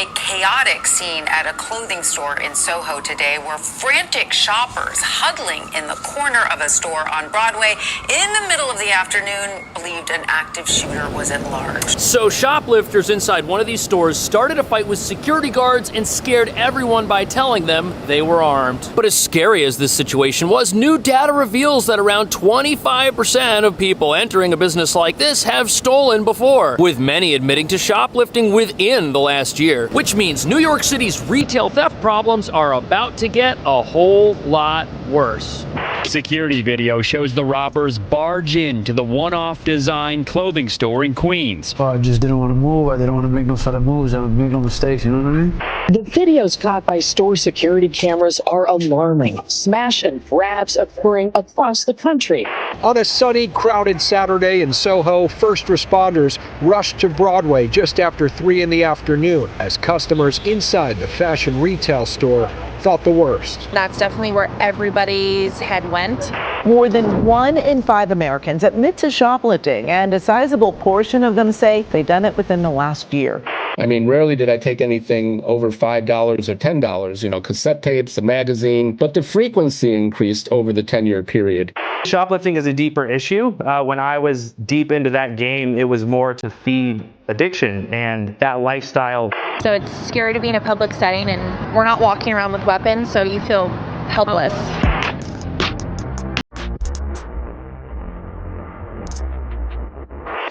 a chaotic scene at a clothing store in Soho today where frantic shoppers huddling in the corner of a store on Broadway in the middle of the afternoon believed an active shooter was at large. So shoplifters inside one of these stores started a fight with security guards and scared everyone by telling them they were armed. But as scary as this situation was, new data reveals that around 25% of people entering a business like this have stolen before, with many admitting to shoplifting within the last year. Which means New York City's retail theft problems are about to get a whole lot worse. Security video shows the robbers barge into the one-off design clothing store in Queens. I just didn't want to move. I didn't want to make no sudden moves. I would make no mistakes, you know what I mean? The videos caught by store security cameras are alarming. Smash and grabs occurring across the country. On a sunny, crowded Saturday in Soho, first responders rushed to Broadway just after 3 in the afternoon as customers inside the fashion retail store thought the worst. That's definitely where everybody's head went. More than 1 in 5 Americans admit to shoplifting, and a sizable portion of them say they've done it within the last year. I mean, rarely did I take anything over $5 or $10, cassette tapes, a magazine, but the frequency increased over the 10-year period. Shoplifting is a deeper issue. When I was deep into that game, it was more to feed addiction and that lifestyle. So it's scary to be in a public setting, and we're not walking around with weapons, so you feel helpless.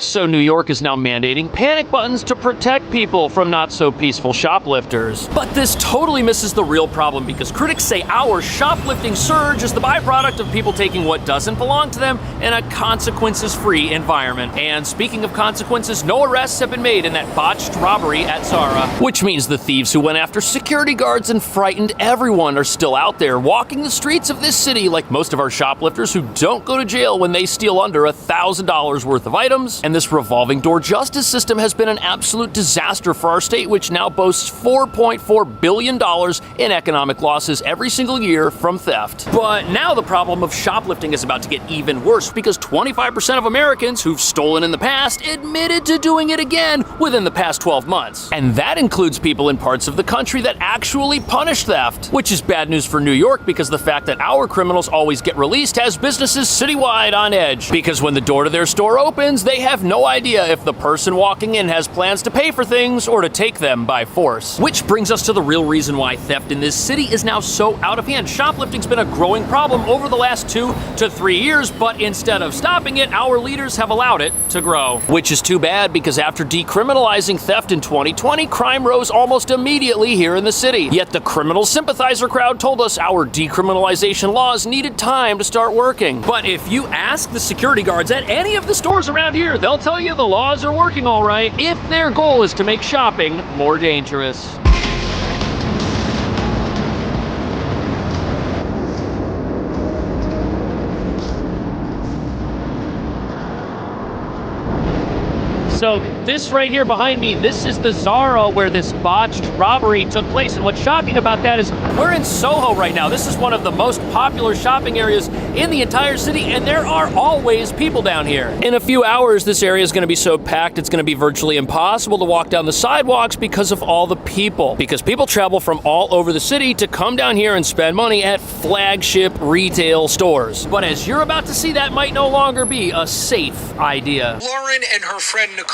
So New York is now mandating panic buttons to protect people from not-so-peaceful shoplifters. But this totally misses the real problem, because critics say our shoplifting surge is the byproduct of people taking what doesn't belong to them in a consequences-free environment. And speaking of consequences, no arrests have been made in that botched robbery at Zara. Which means the thieves who went after security guards and frightened everyone are still out there walking the streets of this city, like most of our shoplifters who don't go to jail when they steal under $1,000 worth of items. And this revolving door justice system has been an absolute disaster for our state, which now boasts $4.4 billion in economic losses every single year from theft. But now the problem of shoplifting is about to get even worse, because 25% of Americans who've stolen in the past admitted to doing it again within the past 12 months. And that includes people in parts of the country that actually punish theft, which is bad news for New York, because the fact that our criminals always get released has businesses citywide on edge, because when the door to their store opens, they have no idea if the person walking in has plans to pay for things or to take them by force. Which brings us to the real reason why theft in this city is now so out of hand. Shoplifting's been a growing problem over the last 2 to 3 years, but instead of stopping it, our leaders have allowed it to grow. Which is too bad, because after decriminalizing theft in 2020, crime rose almost immediately here in the city. Yet the criminal sympathizer crowd told us our decriminalization laws needed time to start working. But if you ask the security guards at any of the stores around here, they'll tell you the laws are working all right, if their goal is to make shopping more dangerous. So this right here behind me, this is the Zara where this botched robbery took place. And what's shocking about that is we're in Soho right now. This is one of the most popular shopping areas in the entire city, and there are always people down here. In a few hours, this area is going to be so packed, it's going to be virtually impossible to walk down the sidewalks because of all the people. Because people travel from all over the city to come down here and spend money at flagship retail stores. But as you're about to see, that might no longer be a safe idea. Lauren and her friend Nicole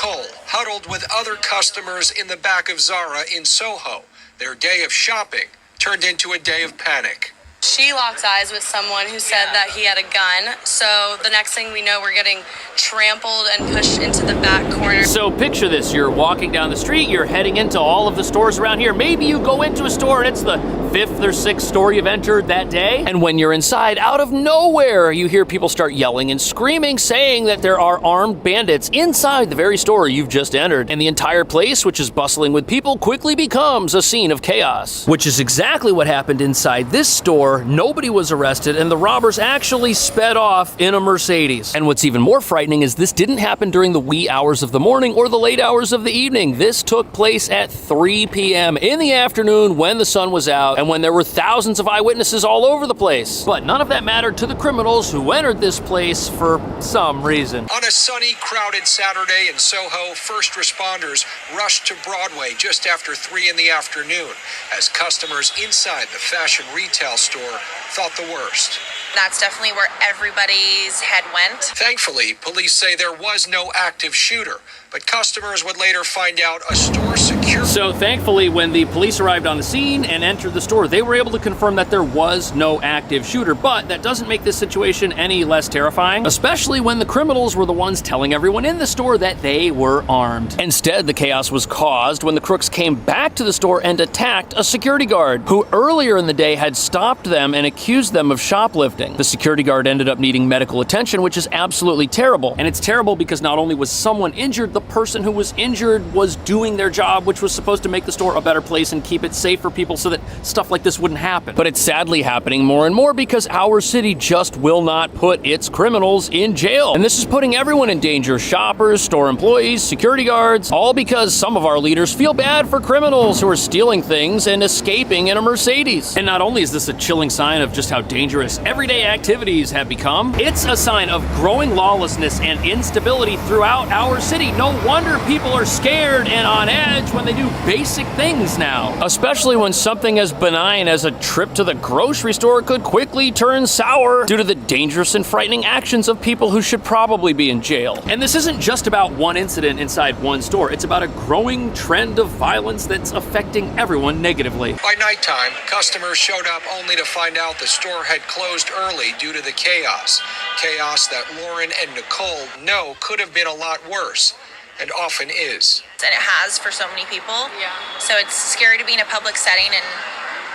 huddled with other customers in the back of Zara in Soho. Their day of shopping turned into a day of panic. She locked eyes with someone who said that he had a gun. So the next thing we know, we're getting trampled and pushed into the back corner. So picture this, you're walking down the street, you're heading into all of the stores around here. Maybe you go into a store and it's the 5th or 6th store you've entered that day. And when you're inside, out of nowhere, you hear people start yelling and screaming, saying that there are armed bandits inside the very store you've just entered. And the entire place, which is bustling with people, quickly becomes a scene of chaos. Which is exactly what happened inside this store store, nobody was arrested, and the robbers actually sped off in a Mercedes. And what's even more frightening is this didn't happen during the wee hours of the morning or the late hours of the evening. This took place at 3 p.m. in the afternoon when the sun was out and when there were thousands of eyewitnesses all over the place. But none of that mattered to the criminals who entered this place for some reason. On a sunny, crowded Saturday in Soho, first responders rushed to Broadway just after 3 in the afternoon as customers inside the fashion retail store thought the worst. That's definitely where everybody's head went. Thankfully, police say there was no active shooter, but customers would later find out a store security. So thankfully, when the police arrived on the scene and entered the store, they were able to confirm that there was no active shooter, but that doesn't make this situation any less terrifying, especially when the criminals were the ones telling everyone in the store that they were armed. Instead, the chaos was caused when the crooks came back to the store and attacked a security guard, who earlier in the day had stopped them and accused them of shoplifting. The security guard ended up needing medical attention, which is absolutely terrible. And it's terrible because not only was someone injured, the person who was injured was doing their job, which was supposed to make the store a better place and keep it safe for people so that stuff like this wouldn't happen. But it's sadly happening more and more because our city just will not put its criminals in jail. And this is putting everyone in danger: shoppers, store employees, security guards, all because some of our leaders feel bad for criminals who are stealing things and escaping in a Mercedes. And not only is this a chilling sign of just how dangerous everyday activities have become, it's a sign of growing lawlessness and instability throughout our city. No wonder people are scared and on edge when they do basic things now. Especially when something as benign as a trip to the grocery store could quickly turn sour due to the dangerous and frightening actions of people who should probably be in jail. And this isn't just about one incident inside one store. It's about a growing trend of violence that's affecting everyone negatively. By nighttime, customers showed up only to find out the store had closed early due to the chaos. Chaos that Lauren and Nicole know could have been a lot worse, and often is. And it has for so many people. Yeah. So it's scary to be in a public setting, and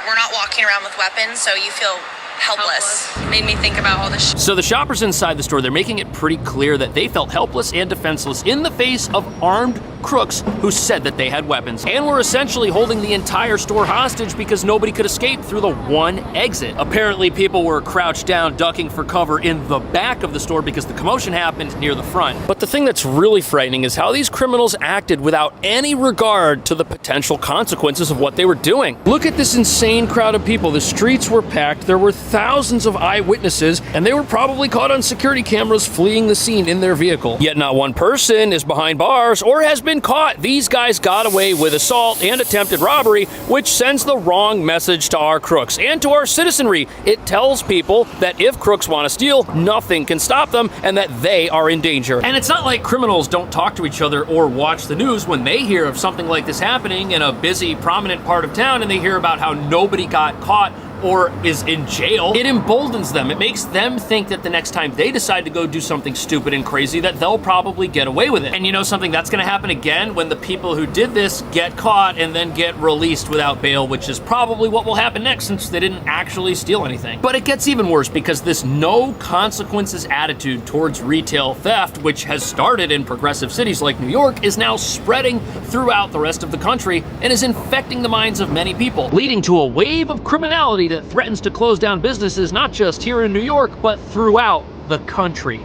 we're not walking around with weapons, so you feel helpless. Made me think about all this. So the shoppers inside the store, they're making it pretty clear that they felt helpless and defenseless in the face of armed crooks who said that they had weapons, and were essentially holding the entire store hostage because nobody could escape through the one exit. Apparently, people were crouched down, ducking for cover in the back of the store because the commotion happened near the front. But the thing that's really frightening is how these criminals acted without any regard to the potential consequences of what they were doing. Look at this insane crowd of people. The streets were packed. There were thousands of eyewitnesses, and they were probably caught on security cameras fleeing the scene in their vehicle. Yet not one person is behind bars or has been caught. These guys got away with assault and attempted robbery, which sends the wrong message to our crooks and to our citizenry. It tells people that if crooks want to steal, nothing can stop them and that they are in danger. And it's not like criminals don't talk to each other or watch the news when they hear of something like this happening in a busy, prominent part of town and they hear about how nobody got caught or is in jail. It emboldens them. It makes them think that the next time they decide to go do something stupid and crazy that they'll probably get away with it. And you know something, that's gonna happen again when the people who did this get caught and then get released without bail, which is probably what will happen next since they didn't actually steal anything. But it gets even worse because this no consequences attitude towards retail theft, which has started in progressive cities like New York, is now spreading throughout the rest of the country and is infecting the minds of many people, leading to a wave of criminality that threatens to close down businesses not just here in New York, but throughout the country.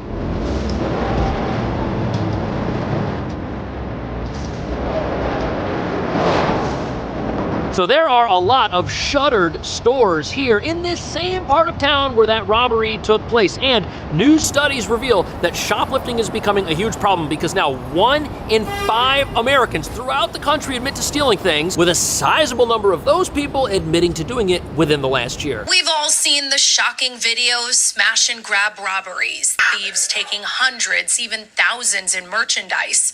So there are a lot of shuttered stores here in this same part of town where that robbery took place. And new studies reveal that shoplifting is becoming a huge problem because now 1 in 5 Americans throughout the country admit to stealing things, with a sizable number of those people admitting to doing it within the last year. We've all seen the shocking videos, smash and grab robberies, thieves taking hundreds, even thousands in merchandise.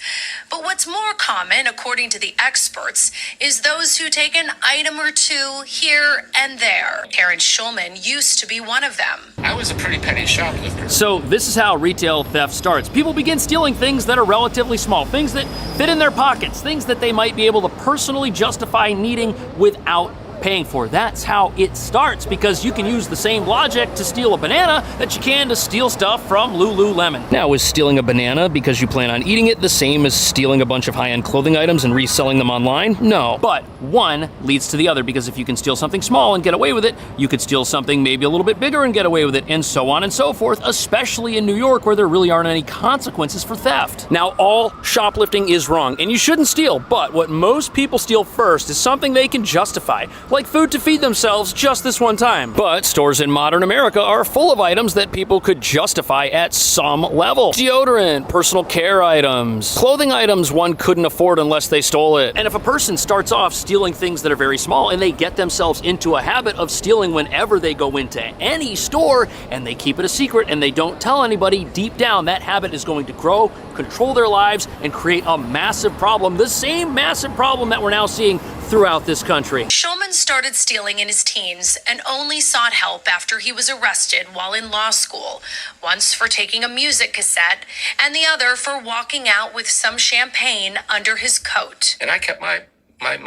But what's more common, according to the experts, is those who take an item or two here and there. Karen Schulman used to be one of them. I was a pretty petty shoplifter. So this is how retail theft starts. People begin stealing things that are relatively small, things that fit in their pockets, things that they might be able to personally justify needing without paying for. That's how it starts, because you can use the same logic to steal a banana that you can to steal stuff from Lululemon. Now, is stealing a banana because you plan on eating it the same as stealing a bunch of high-end clothing items and reselling them online? No. But one leads to the other, because if you can steal something small and get away with it, you could steal something maybe a little bit bigger and get away with it, and so on and so forth, especially in New York, where there really aren't any consequences for theft. Now, all shoplifting is wrong, and you shouldn't steal, but what most people steal first is something they can justify, like food to feed themselves just this one time. But stores in modern America are full of items that people could justify at some level. Deodorant, personal care items, clothing items one couldn't afford unless they stole it. And if a person starts off stealing things that are very small and they get themselves into a habit of stealing whenever they go into any store and they keep it a secret and they don't tell anybody, deep down that habit is going to grow, control their lives, and create a massive problem, the same massive problem that we're now seeing throughout this country. Shulman started stealing in his teens and only sought help after he was arrested while in law school, once for taking a music cassette and the other for walking out with some champagne under his coat. And I kept my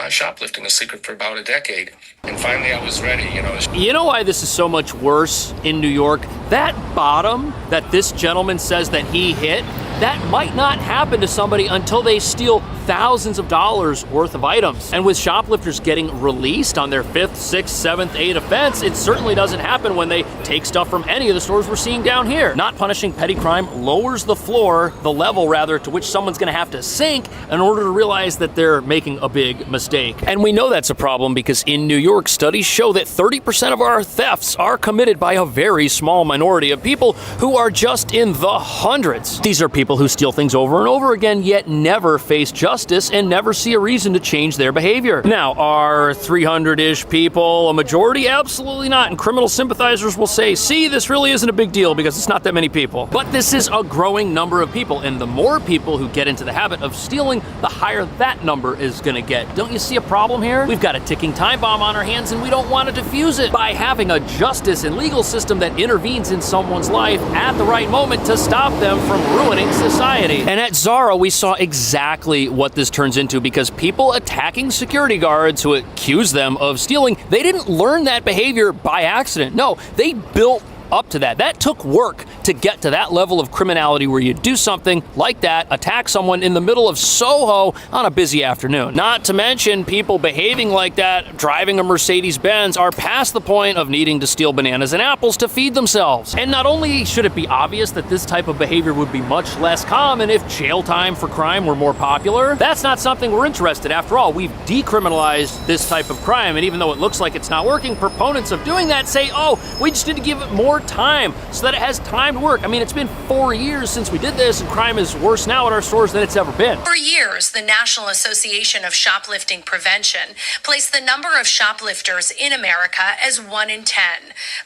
shoplifting a secret for about a decade. And finally I was ready, You know why this is so much worse in New York? That bottom that this gentleman says that he hit, that might not happen to somebody until they steal thousands of dollars worth of items. And with shoplifters getting released on their 5th, 6th, 7th, 8th offense, it certainly doesn't happen when they take stuff from any of the stores we're seeing down here. Not punishing petty crime lowers the level to which someone's gonna have to sink in order to realize that they're making a big mistake. And we know that's a problem because in New York, studies show that 30% of our thefts are committed by a very small minority of people who are just in the hundreds. These are people who steal things over and over again, yet never face justice and never see a reason to change their behavior. Now, are 300-ish people a majority? Absolutely not. And criminal sympathizers will say, see, this really isn't a big deal because it's not that many people. But this is a growing number of people, and the more people who get into the habit of stealing, the higher that number is gonna get. Don't you see a problem here? We've got a ticking time bomb on our hands, and we don't want to defuse it by having a justice and legal system that intervenes in someone's life at the right moment to stop them from ruining society. And at Zara, we saw exactly what this turns into, because people attacking security guards who accuse them of stealing, they didn't learn that behavior by accident. No, they built up to that. That took work to get to that level of criminality where you do something like that, attack someone in the middle of Soho on a busy afternoon. Not to mention, people behaving like that, driving a Mercedes-Benz, are past the point of needing to steal bananas and apples to feed themselves. And not only should it be obvious that this type of behavior would be much less common if jail time for crime were more popular, that's not something we're interested in. After all, we've decriminalized this type of crime, and even though it looks like it's not working, proponents of doing that say, oh, we just need to give it more time so that it has time to work. I mean, it's been 4 years since we did this, and crime is worse now at our stores than it's ever been. For years, the National Association of Shoplifting Prevention placed the number of shoplifters in America as 1 in 10.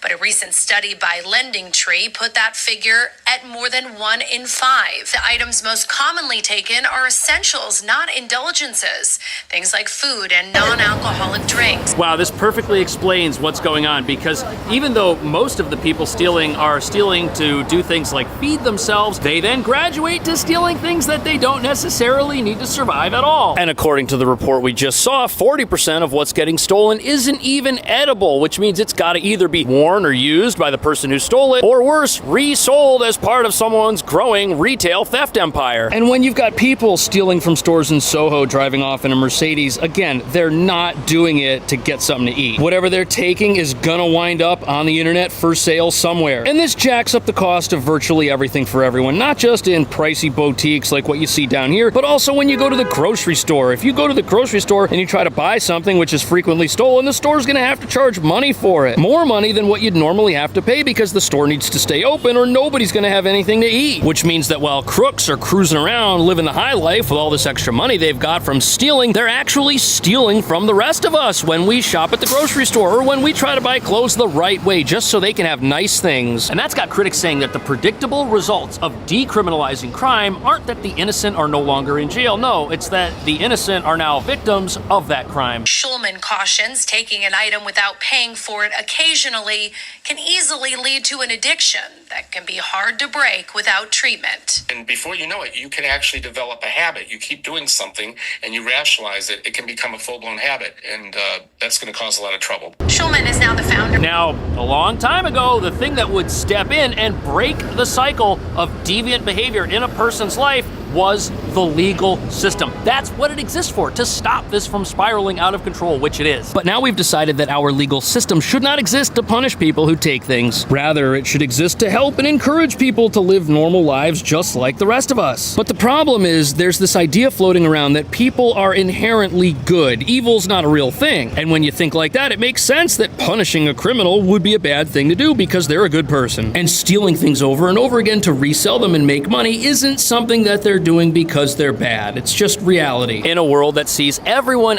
But a recent study by Lending Tree put that figure at more than 1 in 5. The items most commonly taken are essentials, not indulgences. Things like food and non-alcoholic drinks. Wow, this perfectly explains what's going on, because even though most of the people stealing are stealing to do things like feed themselves, they then graduate to stealing things that they don't necessarily need to survive at all. And according to the report we just saw, 40% of what's getting stolen isn't even edible, which means it's got to either be worn or used by the person who stole it, or worse, resold as part of someone's growing retail theft empire. And when you've got people stealing from stores in Soho driving off in a Mercedes, again, they're not doing it to get something to eat. Whatever they're taking is gonna wind up on the internet for sale somewhere. And this jacks up the cost of virtually everything for everyone, not just in pricey boutiques like what you see down here, but also when you go to the grocery store. If you go to the grocery store and you try to buy something which is frequently stolen, the store's gonna have to charge money for it. More money than what you'd normally have to pay, because the store needs to stay open or nobody's gonna have anything to eat. Which means that while crooks are cruising around living the high life with all this extra money they've got from stealing, they're actually stealing from the rest of us when we shop at the grocery store or when we try to buy clothes the right way just so they can have nice things. And that's got critics saying realizing that the predictable results of decriminalizing crime aren't that the innocent are no longer in jail. No, it's that the innocent are now victims of that crime. Schulman cautions taking an item without paying for it occasionally can easily lead to an addiction that can be hard to break without treatment. And before you know it, you can actually develop a habit. You keep doing something and you rationalize it, it can become a full-blown habit, and that's going to cause a lot of trouble. Schulman is now the founder. Now, a long time ago, the thing that would step in and break the cycle of deviant behavior in a person's life was the legal system. That's what it exists for, to stop this from spiraling out of control, which it is. But now we've decided that our legal system should not exist to punish people who take things. Rather, it should exist to help and encourage people to live normal lives just like the rest of us. But the problem is, there's this idea floating around that people are inherently good. Evil's not a real thing. And when you think like that, it makes sense that punishing a criminal would be a bad thing to do because they're a good person. And stealing things over and over again to resell them and make money isn't something that they're doing because they're bad. It's just reality. In a world that sees everyone as